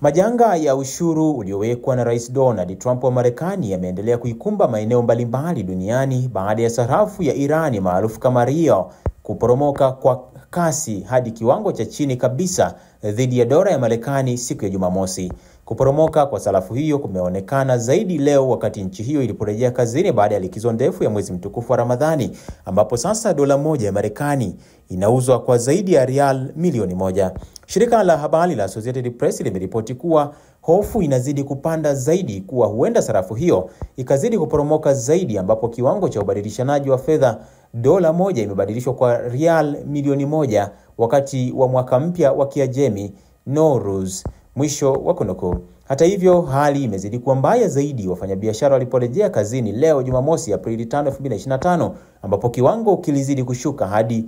Majanga ya ushuru uliowekwa na Rais Donald Trump wa Marekani yameendelea kuikumba maeneo mbalimbali duniani baada ya sarafu ya Irani maarufu kama rial kuporomoka kwa kasi hadi kiwango cha chini kabisa dhidi ya dola ya Marekani siku ya Jumamosi. Kuporomoka kwa sarafu hiyo kumeonekana zaidi leo wakati nchi hiyo iliporejea kazini baada ya likizo ndefu ya mwezi mtukufu wa Ramadhani, ambapo sasa dola moja ya Marekani inauzwa kwa zaidi ya rial milioni 1. Shirika la habari la Associated Press limeripoti kuwa hofu inazidi kupanda zaidi kuwa huenda sarafu hiyo ikazidi kuporomoka zaidi, ambapo kiwango cha ubadilishanaji wa fedha dola moja imebadilishwa kwa rial milioni 1 wakati wa mwaka mpya wa Kiajemi Nowruz. Mwisho wa kunukuu. Hata hivyo, hali imezidi kuwa mbaya zaidi wafanyabiashara waliporejea kazini leo Jumamosi Aprili 5, 2025, ambapo kiwango kilizidi kushuka hadi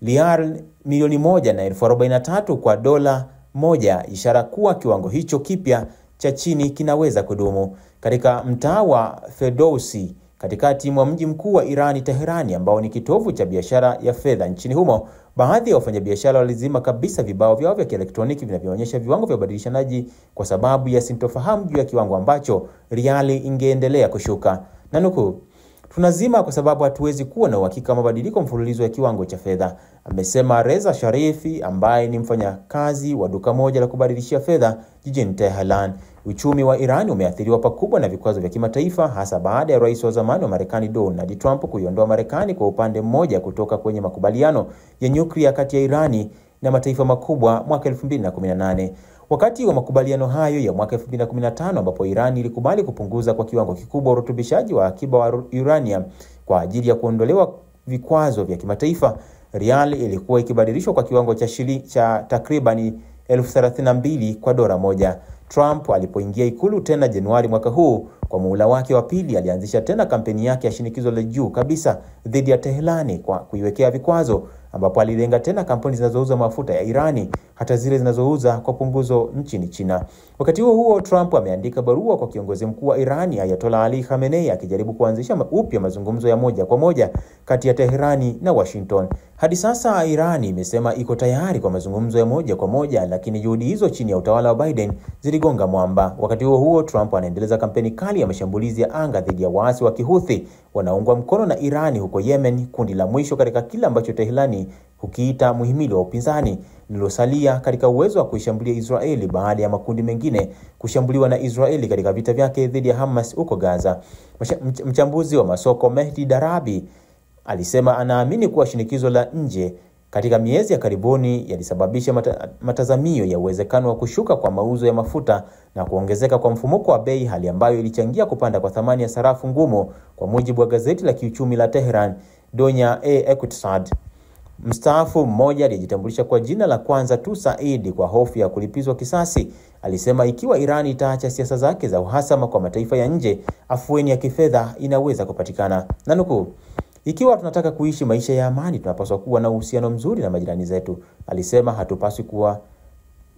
rial milioni 1,043 kwa dola moja, ishara kuwa kiwango hicho kipya cha chini kinaweza kudumu. Katika mtaa wa Ferdowsi katikati mwa mji mkuu wa Irani, Teherani, ambao ni kitovu cha biashara ya fedha nchini humo, baadhi ya wafanyabiashara walizima kabisa vibao vyao vya kielektroniki vinavyoonyesha viwango vya ubadilishanaji kwa sababu ya sintofahamu juu ya kiwango ambacho riali ingeendelea kushuka. Nanukuu, "Tunazima kwa sababu hatuwezi kuwa na uhakika wa mabadiliko mfululizo ya kiwango cha fedha," amesema Reza Sharifi ambaye ni mfanyakazi wa duka moja la kubadilishia fedha jijini Tehran. Uchumi wa Iran umeathiriwa pakubwa na vikwazo vya kimataifa, hasa baada ya rais wa zamani wa Marekani Donald Trump kuiondoa Marekani kwa upande mmoja kutoka kwenye makubaliano ya nyuklia kati ya Irani na mataifa makubwa mwaka 2018. Wakati wa makubaliano hayo ya mwaka 2015, ambapo Iran ilikubali kupunguza kwa kiwango kikubwa urutubishaji wa akiba wa uranium kwa ajili ya kuondolewa vikwazo vya kimataifa, rial ilikuwa ikibadilishwa kwa kiwango cha takriban 32,000 kwa dola moja. Trump alipoingia ikulu tena Januari mwaka huu kwa muhula wake wa pili, alianzisha tena kampeni yake ya shinikizo la juu kabisa dhidi ya Teherani kwa kuiwekea vikwazo, ambapo alilenga tena kampuni zinazouza mafuta ya Irani, hata zile zinazouza kwa punguzo nchini China. Wakati huo Trump ameandika barua kwa kiongozi mkuu wa Irani Ayatollah Ali Khamenei akijaribu kuanzisha upya mazungumzo ya moja kwa moja kati ya Teherani na Washington. Hadi sasa Irani imesema iko tayari kwa mazungumzo ya moja kwa moja, lakini juhudi hizo chini ya utawala wa Biden ziligonga mwamba. Wakati huo Trump anaendeleza kampeni kali ya mashambulizi ya anga dhidi ya waasi wa Kihuthi wanaungwa mkono na Irani huko Yemen, kundi la mwisho katika kile ambacho Teherani hukiita muhimili wa upinzani lililosalia katika uwezo wa kuishambulia Israeli baada ya makundi mengine kushambuliwa na Israeli katika vita vyake dhidi ya Hamas huko Gaza. Mchambuzi wa masoko Mehdi Darabi alisema anaamini kuwa shinikizo la nje katika miezi ya karibuni yalisababisha matazamio ya uwezekano wa kushuka kwa mauzo ya mafuta na kuongezeka kwa mfumuko wa bei, hali ambayo ilichangia kupanda kwa thamani ya sarafu ngumu, kwa mujibu wa gazeti la kiuchumi la Tehran, Donya Eqtisad. Mstaafu mmoja aliyejitambulisha kwa jina la kwanza tu Saidi kwa hofu ya kulipizwa kisasi alisema ikiwa Iran itaacha siasa zake za uhasama kwa mataifa ya nje, afueni ya kifedha inaweza kupatikana. Nanukuu, "Ikiwa tunataka kuishi maisha ya amani, tunapaswa kuwa na uhusiano mzuri na majirani zetu," alisema. "Hatupaswi kuwa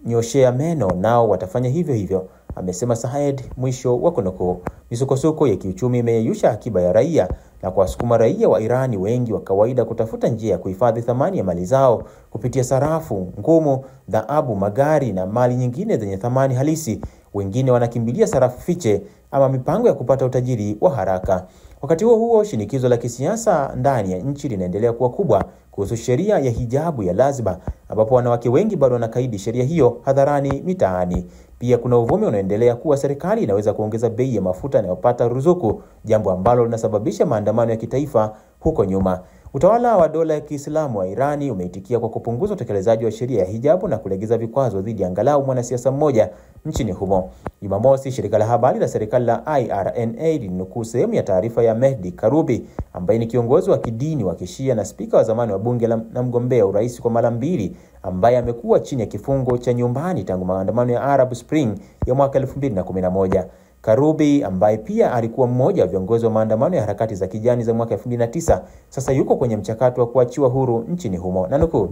nyoshea meno, nao watafanya hivyo hivyo," amesema Said. Mwisho wa kunukuu. Misukosuko ya kiuchumi imeyeyusha akiba ya raia na kuwasukuma raia wa Irani wengi wa kawaida kutafuta njia ya kuhifadhi thamani ya mali zao kupitia sarafu ngumu, dhahabu, magari na mali nyingine zenye thamani halisi. Wengine wanakimbilia sarafu fiche ama mipango ya kupata utajiri wa haraka. Wakati huo shinikizo la kisiasa ndani ya nchi linaendelea kuwa kubwa kuhusu sheria ya hijabu ya lazima, ambapo wanawake wengi bado wanakaidi sheria hiyo hadharani mitaani. Pia kuna uvumi unaoendelea kuwa serikali inaweza kuongeza bei ya mafuta yanayopata ruzuku, jambo ambalo linasababisha maandamano ya kitaifa huko nyuma. Utawala wa dola ya Kiislamu wa Irani umeitikia kwa kupunguza utekelezaji wa sheria ya hijabu na kulegeza vikwazo dhidi ya angalau mwanasiasa mmoja nchini humo. Jumamosi, shirika la habari la serikali la IRNA lilinukuu sehemu ya taarifa ya Mehdi Karubi, ambaye ni kiongozi wa kidini wa Kishia na spika wa zamani wa bunge na mgombea urais kwa mara mbili, ambaye amekuwa chini ya kifungo cha nyumbani tangu maandamano ya Arab Spring ya mwaka 2011. Karubi, ambaye pia alikuwa mmoja wa viongozi wa maandamano ya harakati za kijani za mwaka 2009, sasa yuko kwenye mchakato wa kuachiwa huru nchini humo. Nanukuu,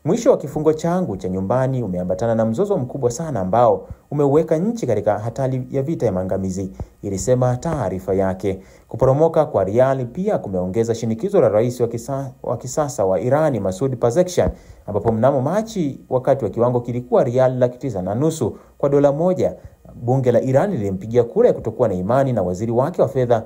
Mwisho wa kifungo changu cha nyumbani umeambatana na mzozo mkubwa sana ambao umeuweka nchi katika hatari ya vita ya maangamizi, ilisema taarifa yake. Kuporomoka kwa riali pia kumeongeza shinikizo la rais wa kisasa wa Irani Masoud Pezeshkian, ambapo mnamo Machi, wakati wa kiwango kilikuwa riali 9.5 kwa dola moja, bunge la Iran lilimpigia kura ya kutokuwa na imani na waziri wake wa fedha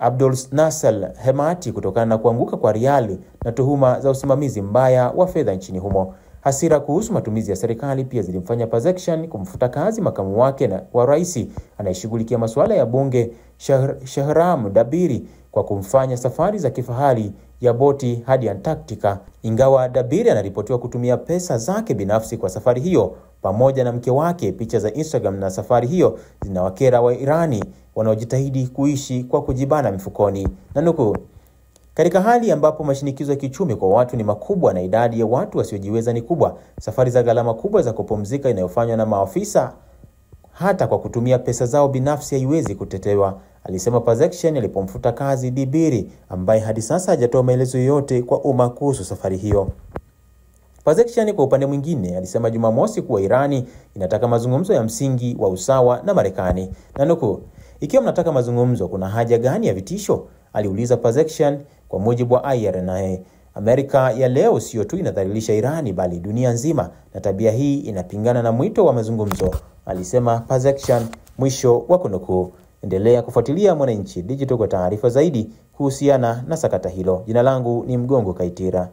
Abdul Nasser Hemati kutokana na kuanguka kwa riali na tuhuma za usimamizi mbaya wa fedha nchini humo. Hasira kuhusu matumizi ya serikali pia zilimfanya Pezeshkian kumfuta kazi makamu wake wa rais anayeshughulikia masuala ya bunge Shahram Dabiri kwa kumfanya safari za kifahari ya boti hadi Antarctica. Ingawa Dabiri anaripotiwa kutumia pesa zake binafsi kwa safari hiyo pamoja na mke wake, picha za Instagram na safari hiyo zinawakera wa Irani wanaojitahidi kuishi kwa kujibana mifukoni. Nanuku, katika hali ambapo mashinikizo ya kiuchumi kwa watu ni makubwa na idadi ya watu wasiojiweza ni kubwa, safari za gharama kubwa za kupumzika inayofanywa na maafisa hata kwa kutumia pesa zao binafsi haiwezi kutetewa, alisema Pezeshkian alipomfuta kazi Dabiri, ambaye hadi sasa hajatoa maelezo yoyote kwa umma kuhusu safari hiyo. Pezeshkian kwa upande mwingine alisema Jumamosi kuwa Irani inataka mazungumzo ya msingi wa usawa na Marekani. Nanuku, ikiwa mnataka mazungumzo, kuna haja gani ya vitisho? Aliuliza Pezeshkian. Kwa mujibu wa IRNA, Amerika ya leo sio tu inadhalilisha Irani bali dunia nzima, na tabia hii inapingana na mwito wa mazungumzo, alisema Pezeshkian. Mwisho wa kunukuu. Endelea kufuatilia Mwananchi Digital kwa taarifa zaidi kuhusiana na sakata hilo. Jina langu ni Mgongo Kaitira.